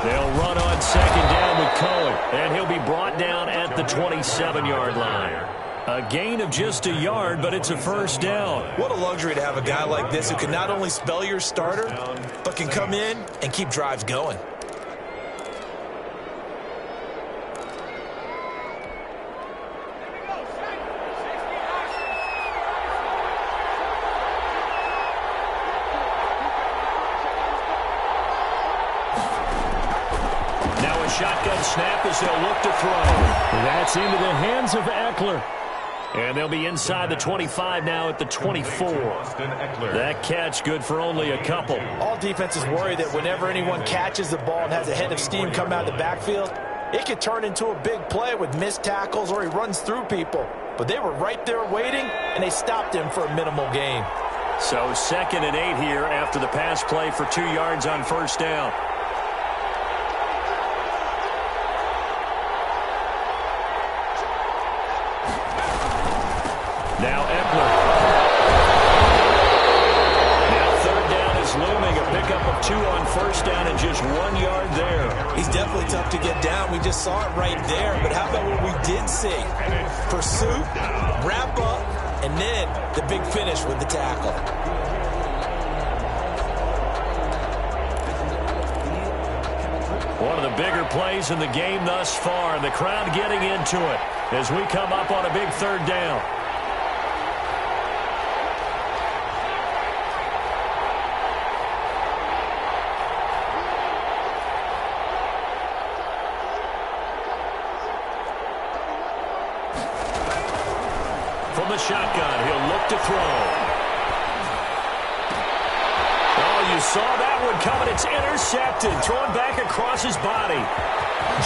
They'll run on 2nd down with Cohen, and he'll be brought down at the 27-yard line. A gain of just a yard, but it's a 1st down. What a luxury to have a guy like this who can not only spell your starter, but can come in and keep drives going. Shotgun snap as they'll look to throw. That's into the hands of Ekeler. And they'll be inside the 25 now at the 24. That catch good for only a couple. All defenses worry that whenever anyone catches the ball and has a head of steam come out of the backfield, it could turn into a big play with missed tackles or he runs through people. But they were right there waiting, and they stopped him for a minimal gain. So 2nd and 8 here after the pass play for 2 yards on 1st down. Now Ekeler. Now 3rd down is looming. A pickup of 2 on 1st down and just 1 yard there. He's definitely tough to get down. We just saw it right there, but how about what we did see? Pursuit, wrap up, and then the big finish with the tackle. One of the bigger plays in the game thus far. The crowd getting into it as we come up on a big third down. From the shotgun, he'll look to throw. Oh, you saw that one coming. It's intercepted. Thrown back across his body.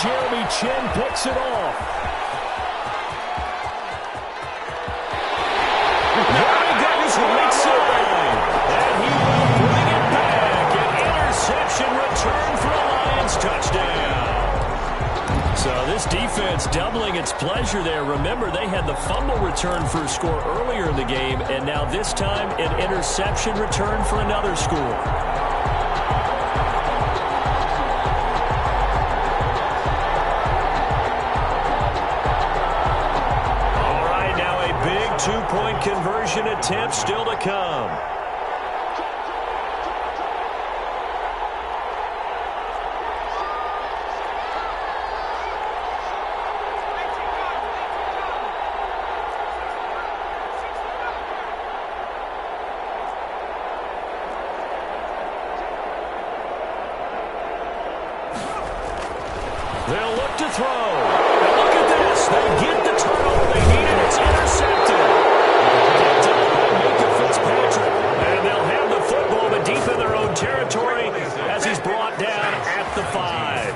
Jeremy Chinn picks it off. There he goes, right side. And he will bring it back. An interception return for a Lions touchdown. So this defense doubling its pleasure there. Remember, they had the fumble return for a score earlier in the game, and now this time an interception return for another score. All right, now a big two-point conversion attempt still to come. They'll look to throw. And look at this. They get the turnover they needed. It's intercepted. Picked up by Minkah Fitzpatrick. And they'll have the football, but deep in their own territory as he's brought down at the 5.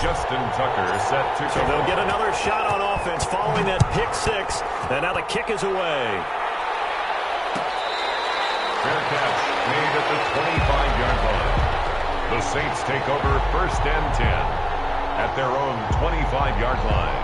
Justin Tucker set to So they'll get another shot on offense following that pick 6. And now the kick is away. Fair catch made at the 25-yard line. The Saints take over 1st and 10 at their own 25-yard line.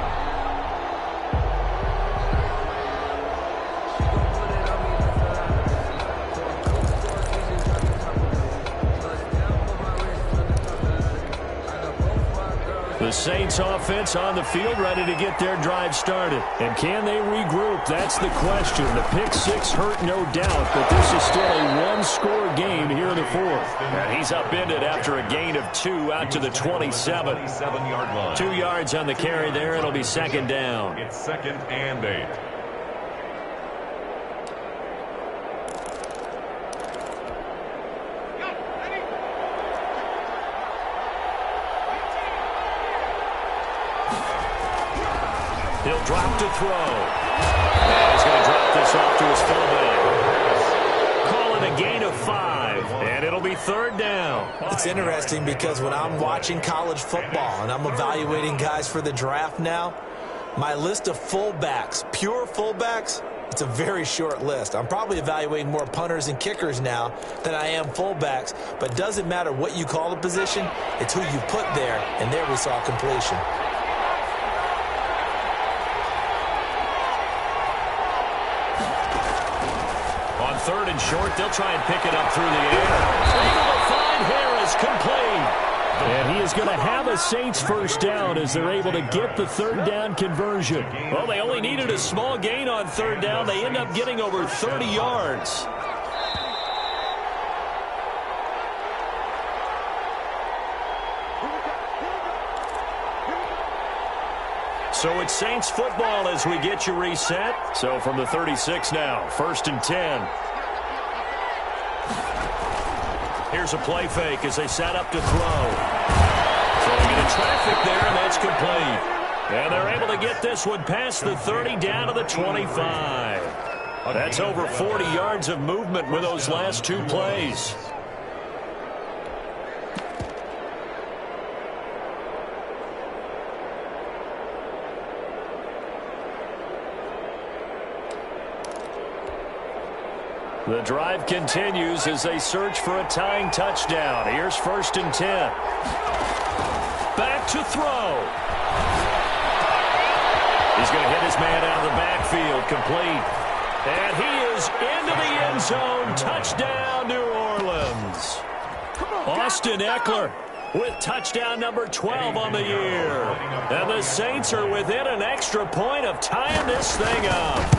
The Saints offense on the field ready to get their drive started. And can they regroup? That's the question. The pick 6 hurt, no doubt, but this is still a one-score game here in the 4th. And he's upended after a gain of 2 out to the 27. 27-yard line. 2 yards on the carry there. It'll be second down. It's 2nd and 8. He'll drop to throw. And he's going to drop this off to his fullback. Call it a gain of 5, and it'll be third down. It's interesting because when I'm watching college football and I'm evaluating guys for the draft now, my list of fullbacks, pure fullbacks, it's a very short list. I'm probably evaluating more punters and kickers now than I am fullbacks, but it doesn't matter what you call the position, it's who you put there, and there we saw completion. On 3rd and short, they'll try and pick it up through the air. Able to find Harris, complete. And he is going to have a Saints first down as they're able to get the third down conversion. Well, they only needed a small gain on third down. They end up getting over 30 yards. So it's Saints football as we get you reset. So from the 36 now, 1st and 10. Here's a play fake as they set up to throw. Throwing into traffic there, and that's complete. And they're able to get this one past the 30 down to the 25. That's over 40 yards of movement with those last 2 plays. The drive continues as they search for a tying touchdown. Here's 1st and 10. Back to throw. He's going to hit his man out of the backfield, complete. And he is into the end zone. Touchdown, New Orleans. Austin Eckler with touchdown number 12 on the year. And the Saints are within an extra point of tying this thing up.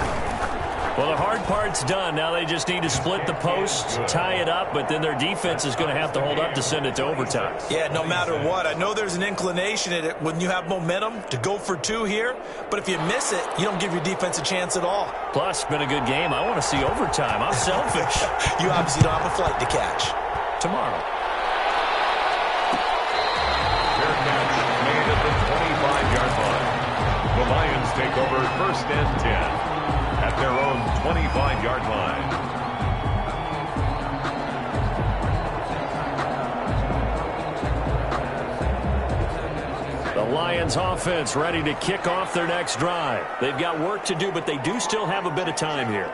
Well, the hard part's done. Now they just need to split the posts, tie it up, but then their defense is going to have to hold up to send it to overtime. Yeah, no matter what. I know there's an inclination in it when you have momentum to go for two here, but if you miss it, you don't give your defense a chance at all. Plus, been a good game. I want to see overtime. I'm selfish. You obviously don't have a flight to catch. Tomorrow. Fair catch made at the 25-yard line. The Lions take over 1st and 10 at their own 25-yard line. The Lions offense ready to kick off their next drive. They've got work to do, but they do still have a bit of time here.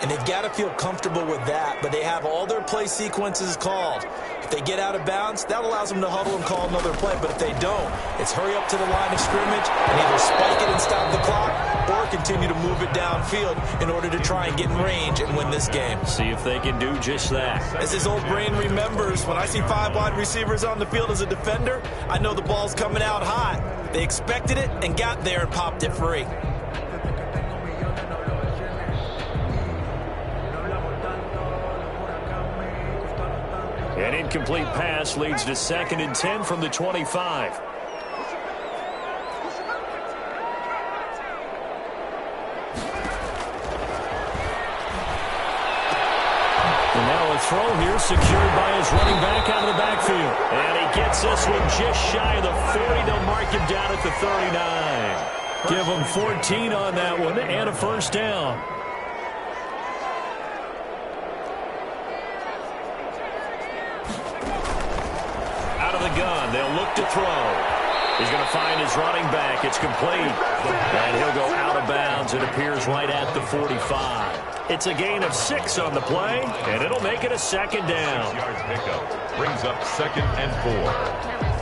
And they've got to feel comfortable with that, but they have all their play sequences called. If they get out of bounds, that allows them to huddle and call another play. But if they don't, it's hurry up to the line of scrimmage and either spike it and stop the clock or continue to move it downfield in order to try and get in range and win this game. See if they can do just that. As his old brain remembers, when I see 5 wide receivers on the field as a defender, I know the ball's coming out hot. They expected it and got there and popped it free. An incomplete pass leads to 2nd and 10 from the 25. And now a throw here secured by his running back out of the backfield. And he gets this one just shy of the 40. They'll mark him down at the 39. Give him 14 on that one and a 1st down. Gun. They'll look to throw. He's going to find his running back. It's complete. And he'll go out of bounds. It appears right at the 45. It's a gain of 6 on the play, and it'll make it a 2nd down. 6 yards pickup brings up 2nd and 4.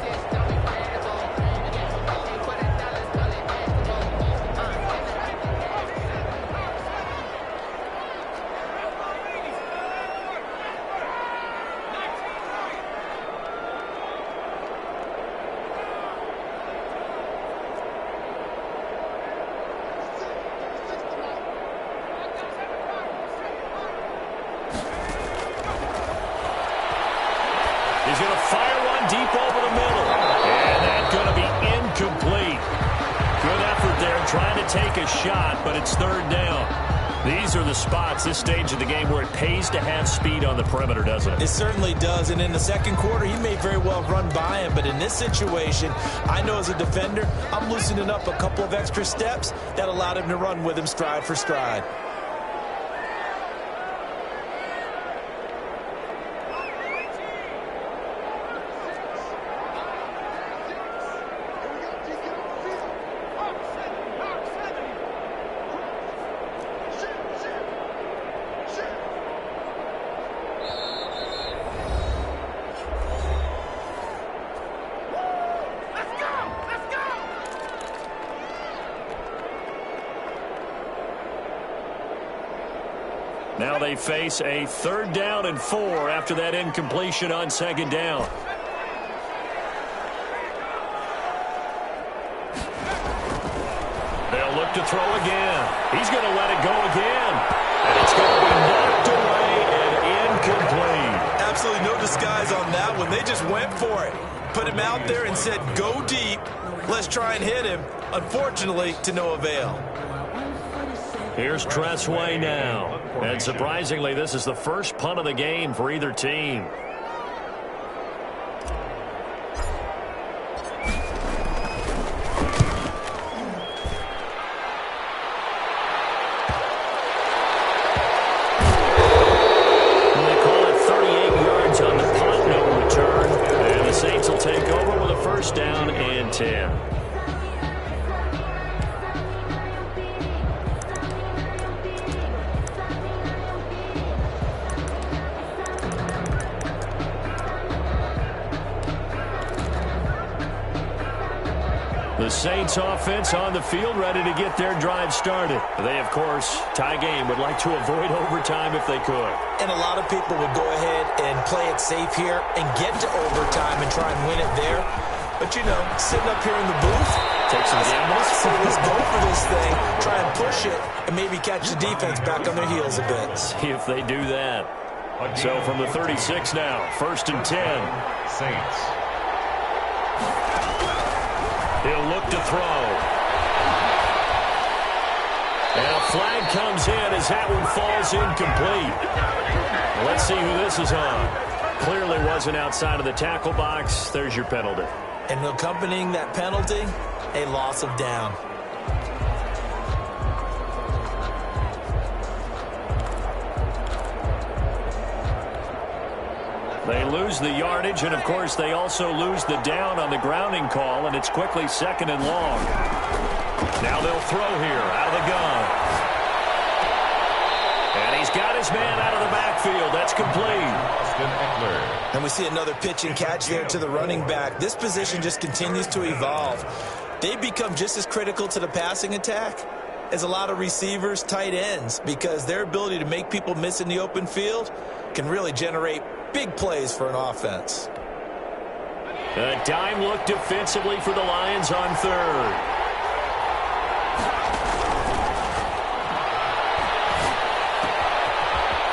He's going to fire one deep over the middle. And that's going to be incomplete. Good effort there trying to take a shot, but it's 3rd down. These are the spots, this stage of the game, where it pays to have speed on the perimeter, doesn't it? It certainly does, and in the 2nd quarter, he may very well run by him, but in this situation, I know as a defender, I'm loosening up a couple of extra steps that allowed him to run with him stride for stride. Now they face a 3rd down and 4 after that incompletion on 2nd down. They'll look to throw again. He's going to let it go again. And it's going to be knocked away and incomplete. Absolutely no disguise on that one. They just went for it. Put him out there and said, go deep. Let's try and hit him. Unfortunately, to no avail. Here's Tressway now. And surprisingly, this is the first punt of the game for either team. They call it 38 yards on the punt, no return. And the Saints will take over with a 1st down and 10. The The Saints offense on the field, ready to get their drive started. They, of course, tie game, would like to avoid overtime if they could. And a lot of people would go ahead and play it safe here and get to overtime and try and win it there. But, you know, sitting up here in the booth, take some gambles. So let's go for this thing, try and push it, and maybe catch the defense back on their heels a bit. See if they do that. So from the 36 now, 1st and 10. Saints. He'll look to throw. And a flag comes in as that one falls incomplete. Let's see who this is on. Clearly wasn't outside of the tackle box. There's your penalty. And accompanying that penalty, a loss of down. They lose the yardage, and, of course, they also lose the down on the grounding call, and it's quickly 2nd and long. Now they'll throw here out of the gun. And he's got his man out of the backfield. That's complete. And we see another pitch and catch there to the running back. This position just continues to evolve. They become just as critical to the passing attack as a lot of receivers, tight ends, because their ability to make people miss in the open field can really generate big plays for an offense. A dime look defensively for the Lions on 3rd.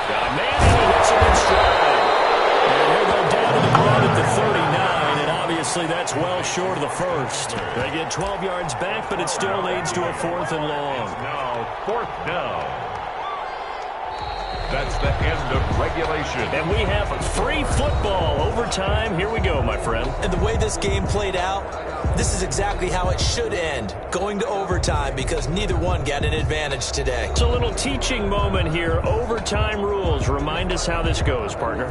Got a man who hits him in stride. And he'll go down to the ground at the 39, and obviously that's well short of the first. They get 12 yards back, but it still leads to a 4th and long. Now 4th down. That's the end of regulation. And we have free football overtime. Here we go, my friend. And the way this game played out, this is exactly how it should end, going to overtime, because neither one got an advantage today. It's a little teaching moment here. Overtime rules. Remind us how this goes, partner.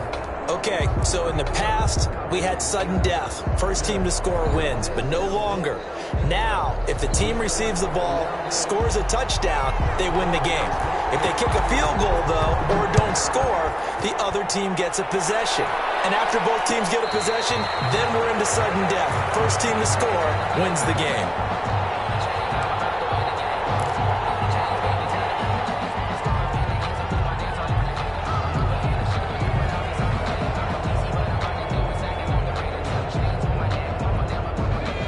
Okay, so in the past, we had sudden death. First team to score wins, but no longer. Now, if the team receives the ball, scores a touchdown, they win the game. If they kick a field goal, though, or don't score, the other team gets a possession. And after both teams get a possession, then we're into sudden death. First team to score wins the game.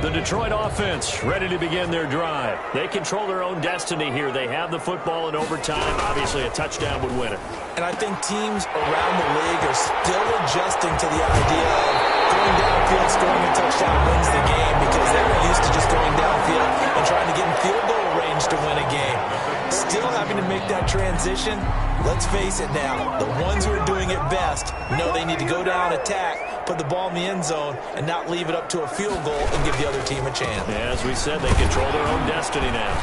The Detroit offense ready to begin their drive. They control their own destiny here. They have the football in overtime. Obviously, a touchdown would win it. And I think teams around the league are still adjusting to the idea of going downfield, scoring a touchdown wins the game, because they were used to just going downfield and trying to get in field goal range to win a game. Still having to make that transition. Let's face it now, the ones who are doing it best know they need to go down, attack, put the ball in the end zone, and not leave it up to a field goal and give the other team a chance. Yeah, as we said, they control their own destiny now.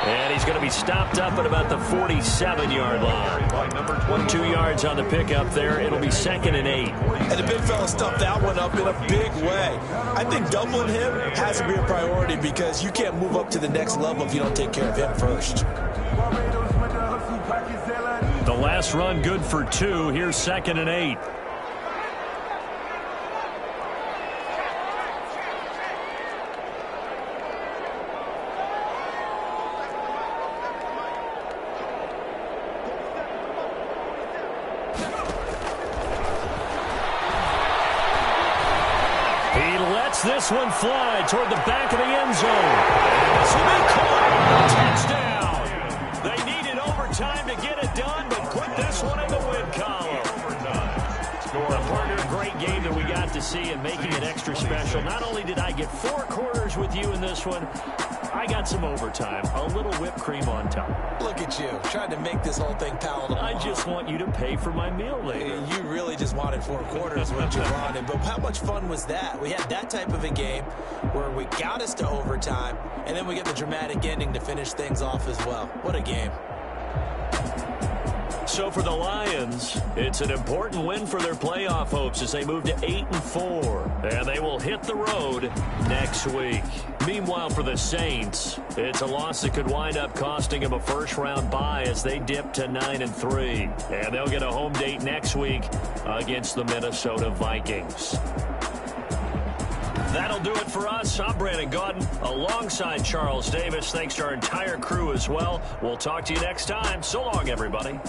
And he's going to be stopped up at about the 47-yard line. 2 yards on the pickup there. It'll be 2nd and 8. And the big fella stuffed that one up in a big way. I think doubling him has to be a priority, because you can't move up to the next level if you don't take care of him first. The last run good for 2. Here's 2nd and 8. This one fly toward the back of the end zone. This will be caught. Touchdown. They needed overtime to get it done, but put this one in the win column. A partner, great game that we got to see, and making it extra special. Not only did I get 4 quarters with you in this one, I got some overtime, a little whipped cream on top. Look at you, trying to make this whole thing palatable. I just want you to pay for my meal later. You really just wanted 4 quarters what you wanted, but how much fun was that? We had that type of a game where we got us to overtime, and then we get the dramatic ending to finish things off as well. What a game. So for the Lions, it's an important win for their playoff hopes as they move to 8-4. And they will hit the road next week. Meanwhile, for the Saints, it's a loss that could wind up costing them a first-round bye as they dip to 9-3. And they'll get a home date next week against the Minnesota Vikings. That'll do it for us. I'm Brandon Gaudin alongside Charles Davis. Thanks to our entire crew as well. We'll talk to you next time. So long, everybody.